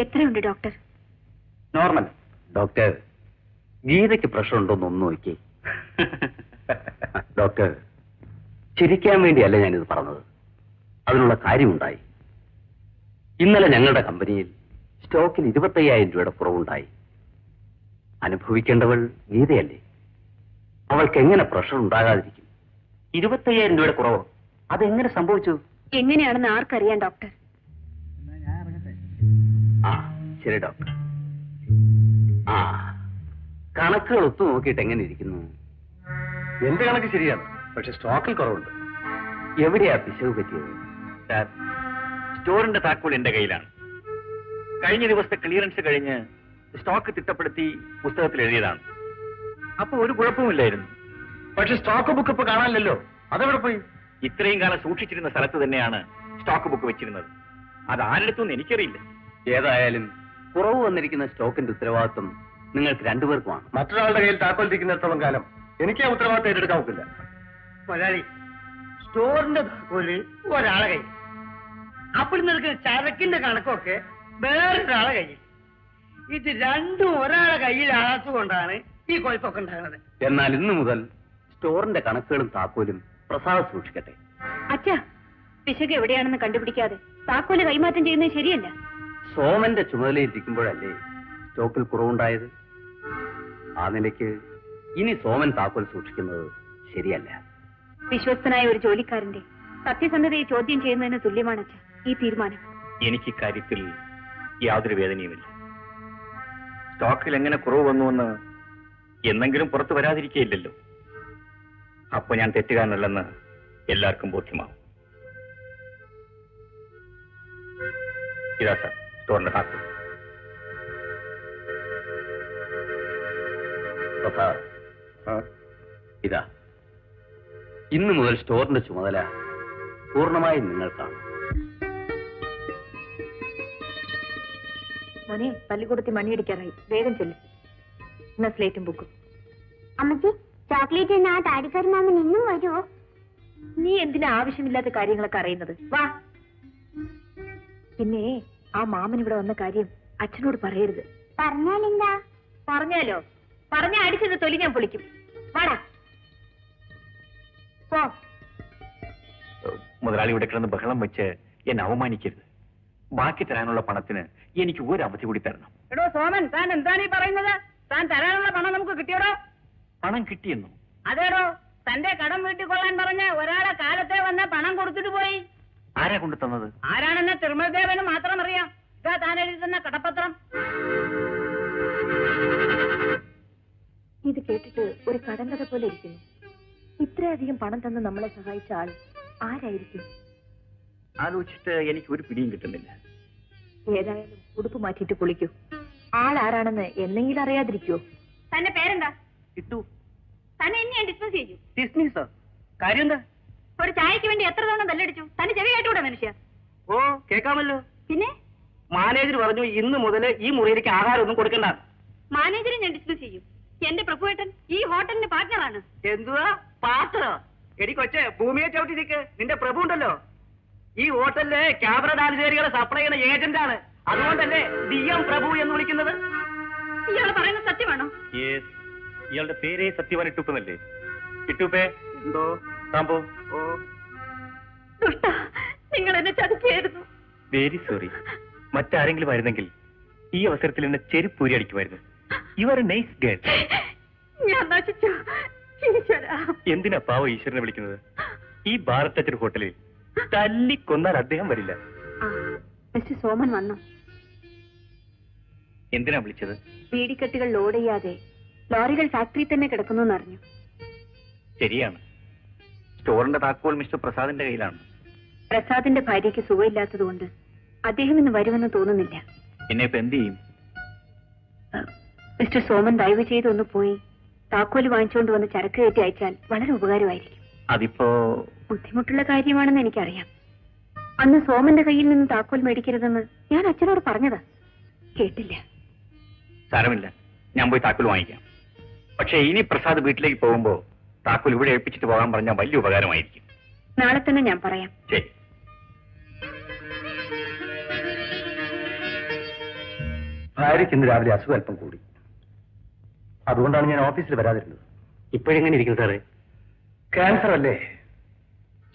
എത്രയുണ്ട് doctor? Normal. Doctor, ഗീതയ്ക്ക് pressure ഉണ്ടോന്ന് നോക്കി. ഡോക്ടർ, ചിരിക്കാൻ വേണ്ടിയല്ല ഞാനിത് പറഞ്ഞത്. അതിനുള്ള കാര്യമുണ്ടായി. ഇന്നലെ ഞങ്ങളുടെ കമ്പനിയിൽ സ്റ്റോക്കിൽ 25,000 രൂപയുടെ കുറവുണ്ടായി. അനുഭവിക്കേണ്ടവൾ ഗീതയല്ലേ? അവൾക്ക് എങ്ങനെ പ്രഷർ ഉണ്ടാകാതിരിക്കും? 25,000 രൂപയുടെ കുറവ് അതെങ്ങനെ സംഭവിച്ചു? എങ്ങനെയാണെന്ന് ആർക്കറിയാം ഡോക്ടർ? ആ ശരി ഡോക്ടർ. ആ കണക്കുകൾ ഒത്തു നോക്കിയിട്ട് എങ്ങനെ ഇരിക്കുന്നു? എന്റെ കണക്ക് ശരിയാണ്, പക്ഷെ സ്റ്റോക്കിൽ കുറവുണ്ട്. എവിടെയാ പിശക് പറ്റിയത്? സാർ, സ്റ്റോറിന്റെ താക്കോൽ എന്റെ കയ്യിലാണ്. കഴിഞ്ഞ ദിവസത്തെ ക്ലിയറൻസ് കഴിഞ്ഞ് സ്റ്റോക്ക് തിട്ടപ്പെടുത്തി പുസ്തകത്തിൽ എഴുതിയതാണ്. അപ്പൊ ഒരു കുഴപ്പമില്ലായിരുന്നു. പക്ഷെ സ്റ്റോക്ക് ബുക്ക് ഇപ്പൊ കാണാനില്ലല്ലോ, അതെവിടെ പോയി? ഇത്രയും കാലം സൂക്ഷിച്ചിരുന്ന സ്ഥലത്ത് തന്നെയാണ് സ്റ്റോക്ക് ബുക്ക് വെച്ചിരുന്നത്. അത് ആരെടുത്തൊന്നും എനിക്കറിയില്ല. ഏതായാലും കുറവ് വന്നിരിക്കുന്ന സ്റ്റോക്കിന്റെ ഉത്തരവാദിത്വം നിങ്ങൾക്ക് രണ്ടുപേർക്കുമാണ്. മറ്റൊരാളുടെ കയ്യിൽ താക്കോൽ ഇരിക്കുന്നിടത്തോളം കാലം എനിക്ക് ആ ഉത്തരവാദിത്തം ഏറ്റെടുക്കാൻ ഒക്കില്ല. മുതലാളി, സ്റ്റോറിന്റെ താക്കോല് ഒരാളെ കയ്യിൽ, അപ്പോൾ നിൽക്കുന്ന ചരക്കിന്റെ കണക്കൊക്കെ വേറൊരാളെ കയ്യിൽ. ഇത് രണ്ടും ഒരാളെ കയ്യിലാകാത്തതുകൊണ്ടാണ് ഈ കുഴപ്പമൊക്കെ ഉണ്ടാകുന്നത്. എന്നാൽ ഇന്നു മുതൽ സ്റ്റോറിന്റെ കണക്കുകളും താക്കോലും പ്രസാദ് സൂക്ഷിക്കട്ടെ. അച്ഛാ, പിശക് എവിടെയാണെന്ന് കണ്ടുപിടിക്കാതെ താക്കോല് കൈമാറ്റം ചെയ്യുന്നത് ശരിയല്ല. സോമന്റെ ചുമതലയിരിക്കുമ്പോഴല്ലേ സ്റ്റോക്കിൽ കുറവുണ്ടായത്? ആ നിലയ്ക്ക് ഇനി സോമൻ താക്കോൽ സൂക്ഷിക്കുന്നത് ശരിയല്ല. വിശ്വസ്തനായ ഒരു ജോലിക്കാരന്റെ സത്യസന്ധതയെ ചോദ്യം ചെയ്യുന്നതിന് തുല്യമാണ് അച്ഛാ ഈ തീരുമാനം. എനിക്ക് ഇക്കാര്യത്തിൽ യാതൊരു വേദനയുമില്ല. സ്റ്റോക്കിൽ എങ്ങനെ കുറവ് വന്നുവെന്ന് എന്നെങ്കിലും പുറത്തു വരാതിരിക്കുകയില്ലല്ലോ. അപ്പൊ ഞാൻ തെറ്റുകാരനല്ലെന്ന് എല്ലാവർക്കും ബോധ്യമാവും. ഇതാ സാർ സ്റ്റോറിന്റെ താക്കോൽ. ഇതാ, ഇന്നു മുതൽ സ്റ്റോറിന്റെ ചുമതല പൂർണ്ണമായും നിങ്ങൾക്കാണ്. മോനെ, പള്ളിക്കൂടത്തിൽ മണിയടിക്കാറായി, വേഗം ചെല്ലും. എന്നാ സ്ലേറ്റും ബുക്കും. അമ്മച്ചി, ചോക്ലേറ്റ് ആ താടിക്കാരൻ മാമൻ ഇന്നും വരുമോ? നീ എന്തിനാ ആവശ്യമില്ലാത്ത കാര്യങ്ങളൊക്കെ അറിയുന്നത്? വാ. പിന്നെ ആ മാമൻ ഇവിടെ വന്ന കാര്യം അച്ഛനോട് പറയരുത്. പറഞ്ഞാലെന്താ? പറഞ്ഞാലോ? പറഞ്ഞ അടിച്ചത് തൊലി ഞാൻ പൊളിക്കും. വാടാ പോ. മുതലാളി ഇവിടെ കിടന്ന് ബഹളം വെച്ച് എന്നെ അവമാനിക്കരുത്. ബാക്കി തരാനുള്ള പണത്തിന് എനിക്ക് ഒരു അവധി കൂടി തരണം. എടോ സോമൻ, താൻ എന്താണ് ഈ പറയുന്നത്? താൻ തരാനുള്ള പണം നമുക്ക് കിട്ടിയോടോ? പണം കിട്ടിയെന്നോ? അതേടോ, തന്റെ കടം വീട്ടിൽ കൊള്ളാൻ പറഞ്ഞ് ഒരാളെ കാലത്തെ വന്ന് പണം കൊടുത്തിട്ട് പോയി. ആരാ കൊണ്ടു തന്നത്? ആരാണെന്ന് തിരുമൽദേവന് മാത്രം അറിയാം. ഇതാ താൻ എഴുതി തന്ന കടപ്പത്രം. ഇത് കേട്ടിട്ട് ഒരു കടങ്കഥ പോലെ ഇരിക്കുന്നു. ഇത്രയധികം പണം തന്ന് നമ്മളെ സഹായിച്ച ആൾ ആരായിരിക്കും? ആലോചിച്ചിട്ട് എനിക്ക് ഒരു പിടിയും കിട്ടുന്നില്ല. ഏതായാലും ഉടുപ്പ് മാറ്റിയിട്ട് കുളിക്കൂ. ആൾ ആരാണെന്ന് എന്നെങ്കിലും അറിയാതിരിക്കുവോ? തന്റെ പേരെന്താ? കിട്ടു. തന്നെ എന്നെ ഞാൻ ഡിസ്മിസ് ചെയ്യും. ഡിസ്മിസ്? കാര്യം എന്താ? ഒരു ചായക്ക് വേണ്ടി എത്ര തവണ ബെല്ലടിച്ചു? തന്റെ ചെവി കേട്ടുകൂടെ മനുഷ്യ? ഓ, കേൾക്കാമല്ലോ. പിന്നെ മാനേജർ പറഞ്ഞു ഇന്ന് മുതൽ ഈ മുറിയിലേക്ക് ആഹാരം ഒന്നും കൊടുക്കണ്ട. മാനേജറെ ഞാൻ ഡിസ്മിസ് ചെയ്യും. എന്റെ പ്രഭുവേട്ടൻ ഈ ഹോട്ടലിന്റെ പാർട്ട്ണറാണ്. എന്തുവാ പാർട്ട്ണറോ? എടി കൊച്ചെ, ഭൂമിയെ ചവിട്ടി നിൽക്ക്. നിന്റെ പ്രഭു ഉണ്ടല്ലോ, ഈ ഹോട്ടലിലെ ക്യാമറ ഡാൻസുകാരികളെ സപ്ലൈ ചെയ്യുന്ന ഏജന്റാണ്. അതുകൊണ്ടല്ലേ DM പ്രഭു എന്ന് വിളിക്കുന്നത്. ഇയാൾ പറയുന്നത് സത്യമാണോ? ഇയാളുടെ പേരേ സത്യവാൻ ഇട്ടുപ്പന്നല്ലേ? ഇട്ടുപ്പേ എന്തോ സംഭവം? ഓ, ദുഷ്ട, നിങ്ങൾ എന്നെ ചതിക്കായിരുന്നു. Very sorry. മറ്റാരെങ്കിലും ആയിരുന്നെങ്കിൽ ഈ അവസരത്തിൽ എന്നെ ചെരുപ്പൂരി അടിക്കുമായിരുന്നു. You are a nice girl. ഞാൻ നശിച്ചു. എന്തിനാ പാവ ഈശ്വരനെ വിളിക്കുന്നത്? ഈ ഭാരത് ഹോട്ടലിൽ തല്ലിക്കൊന്നാൽ അദ്ദേഹം വരില്ല. മിസ്റ്റർ സോമൻ വന്നു. എന്തിനാ വിളിച്ചത്? ബീഡിക്കെട്ടുകൾ ലോഡ് ചെയ്യാതെ ലോറികൾ ഫാക്ടറി തന്നെ കിടക്കുന്നു എന്നറിഞ്ഞു. ശരിയാണ്. സ്റ്റോറിന്റെ താക്കോൽ മിസ്റ്റർ പ്രസാദിന്റെ കയ്യിലാണ്. പ്രസാദിന്റെ ഭാര്യയ്ക്ക് സുഖമില്ലാത്തതുകൊണ്ട് അദ്ദേഹം ഇന്ന് വരുമെന്ന് തോന്നുന്നില്ല. എന്നെ ഇപ്പൊ എന്ത് ചെയ്യും? മിസ്റ്റർ സോമൻ ദയവ് ചെയ്ത് ഒന്ന് പോയി താക്കോല് വാങ്ങിച്ചുകൊണ്ട് വന്ന് ചരക്ക് കയറ്റി അയച്ചാൽ വളരെ ഉപകാരമായിരിക്കും. അതിപ്പോ ബുദ്ധിമുട്ടുള്ള കാര്യമാണെന്ന് എനിക്കറിയാം. അന്ന് സോമന്റെ കയ്യിൽ നിന്ന് താക്കോൽ മേടിക്കരുതെന്ന് ഞാൻ അച്ഛനോട് പറഞ്ഞതാ, കേട്ടില്ല. സാരമില്ല, ഞാൻ പോയി താക്കോൽ വാങ്ങിക്കാം. പക്ഷെ ഇനി പ്രസാദ് വീട്ടിലേക്ക് പോകുമ്പോ താക്കോൽ ഇവിടെ ഏൽപ്പിച്ചിട്ട് പോകാൻ പറഞ്ഞാൽ വലിയ ഉപകാരമായിരിക്കും. നാളെ തന്നെ ഞാൻ പറയാം. ശരി. ഭാര്യയ്ക്ക് ഇന്ന് രാവിലെ അസുഖം അല്പം കൂടി. അതുകൊണ്ടാണ് ഞാൻ ഓഫീസിൽ വരാതിരുന്നത്. ഇപ്പോഴെങ്ങനെ ഇരിക്കും സാറേ? ക്യാൻസർ അല്ലേ,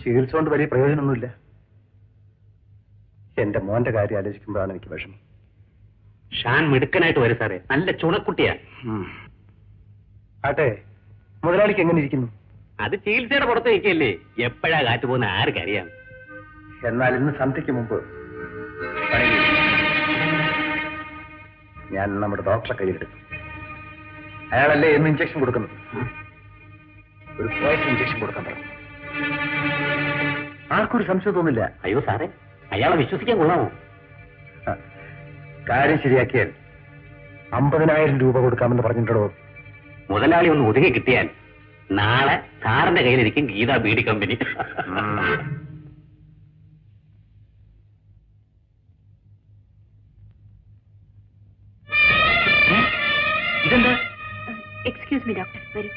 ചികിത്സ കൊണ്ട് വലിയ പ്രയോജനമൊന്നുമില്ല. എന്റെ മോന്റെ കാര്യം ആലോചിക്കുമ്പോഴാണ് എനിക്ക് വിഷമം. ഷാൻ മിടുക്കനായിട്ട് വരും സാറേ, നല്ല ചുണക്കുട്ടിയാ. ആട്ടെ, മുതലാളിക്ക് എങ്ങനെ ഇരിക്കുന്നു? അത് ചികിത്സയുടെ പുറത്ത് നിൽക്കല്ലേ, എപ്പോഴാ കാറ്റ് പോകുന്ന ആർക്കറിയാം. എന്നാൽ ഇന്ന് സന്ധ്യയ്ക്ക് മുമ്പ് പണിയിൽ ഞാൻ നമ്മുടെ ഡോക്ടറെ കയ്യിലെടുത്തു. അയാളല്ലേ എന്ന് ഇഞ്ചക്ഷൻ കൊടുക്കുന്നത്. ഒരു പോയിസൺ ഇഞ്ചക്ഷൻ കൊടുക്കാൻ പറഞ്ഞു. ആർക്കൊരു സംശയം തോന്നില്ല. അയ്യോ സാറേ, അയാളെ വിശ്വസിക്കാൻ കൊള്ളാമോ? കാര്യം ശരിയാക്കിയാൽ 50,000 രൂപ കൊടുക്കാമെന്ന് പറഞ്ഞിട്ടുണ്ടോ? മുതലാളി ഒന്ന് ഒതുങ്ങി കിട്ടിയാൽ നാളെ സാറിന്റെ കയ്യിലിരിക്കും ഗീത ബീഡി കമ്പനി. ഇതെന്താ? എക്സ്ക്യൂസ് മീ ഡോക്ടർ, വരൂ.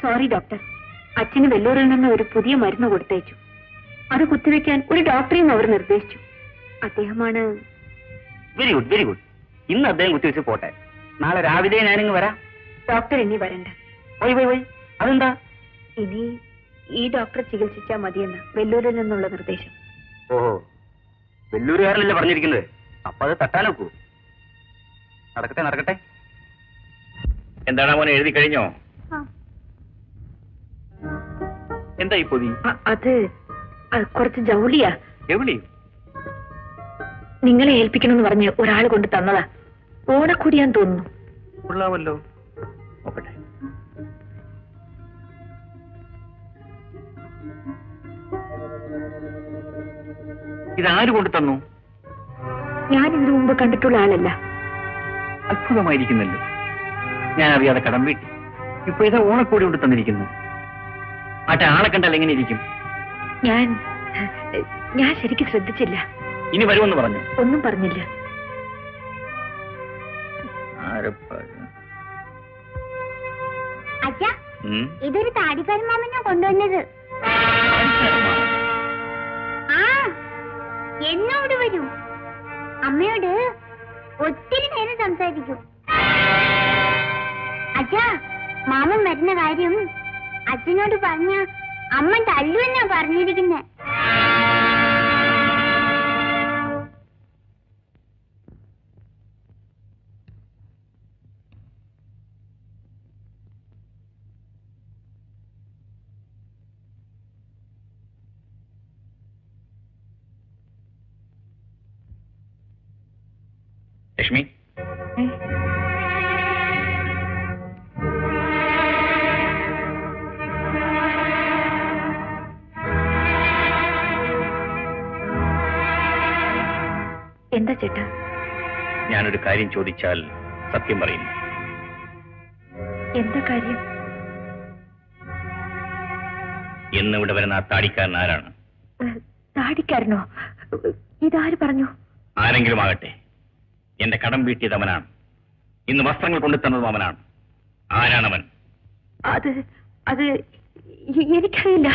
സോറി ഡോക്ടർ, അച്ഛന് വെല്ലൂരിൽ നിന്ന് ഒരു പുതിയ മരുന്ന് കൊടുത്തയച്ചു. അത് കുത്തിവെക്കാൻ ഒരു ഡോക്ടറെയും അവർ നിർദ്ദേശിച്ചു. അദ്ദേഹമാണ്. Very good, very good. ഇന്ന് അദ്ദേഹം കുത്തിവെച്ച് പോട്ടെ, നാളെ രാവിലെ ഞാനിങ്ങ് വരാം. ഡോക്ടർ ഇനി വരണ്ട. വൈ അതെന്താ? ഇനി ഈ ഡോക്ടറെ ചികിത്സിച്ചാൽ മതിയെന്ന വെല്ലൂരിൽ നിന്നുള്ള നിർദ്ദേശം. ഓഹോ, വെല്ലൂരുകാരനല്ലേ പറഞ്ഞിരിക്കുന്നത്, അപ്പൊ അത് തട്ടാനൊക്കൂ. നടക്കട്ടെ നടക്കട്ടെ. എന്താണ് മോനെ, എഴുതി കഴിഞ്ഞോ? എന്താ ഈ പൊതി? അത് കുറച്ച് ജൗളിയാ. എവിളി? നിങ്ങളെ ഏൽപ്പിക്കണമെന്ന് പറഞ്ഞ് ഒരാൾ കൊണ്ട് തന്നതാ. ഓണക്കൂടിയാൻ തോന്നുന്നു. കൊള്ളാമല്ലോ, നോക്കട്ടെ. ഇതാര് കൊണ്ട് തന്നു? ഞാൻ ഇതിനു മുമ്പ് കണ്ടിട്ടുള്ള ആളല്ല. അത്ഭുതമായിരിക്കുന്നല്ലോ. ഞാൻ അറിയാതെ കടം വീട്ടി. ഇപ്പൊ ഇതാ ഓണക്കോടി കൊണ്ട് തന്നിരിക്കുന്നു. ആട്ടെ, ആളെ കണ്ടാൽ എങ്ങനെ ഇരിക്കും? ഞാൻ ശരിക്കും ശ്രദ്ധിച്ചില്ല. ഇനി വരുമെന്ന് പറഞ്ഞു? ഒന്നും പറഞ്ഞില്ല. അച്ഛാ, ഇതൊരു താടിക്കാരൻ മാമനാ കൊണ്ടുവന്നത്. ആ, എന്നോട് വരൂ. അമ്മയോട് ഒത്തിരി നേരം സംസാരിക്കും. അച്ഛാ, മാമൻ വരുന്ന കാര്യം അച്ഛനോട് പറഞ്ഞ അമ്മ തല്ലുവെന്നാ പറഞ്ഞിരിക്കുന്നെ. ലക്ഷ്മി, എന്താ ചേട്ടാ? ഞാനൊരു കാര്യം ചോദിച്ചാൽ സത്യം പറയുന്നു. എന്താ കാര്യം? എന്നിവിടെ വരുന്ന ആ താടിക്കാരൻ ആരാണ്? താടിക്കാരനോ? ഇതാര് പറഞ്ഞു? ആരെങ്കിലും ആകട്ടെ, എന്റെ കടം വീട്ടിയത് അവനാണ്. ഇന്ന് വസ്ത്രങ്ങൾ കൊണ്ടുതന്നതും അവനാണ്. ആരാണവൻ? അത് എനിക്കറിയില്ല.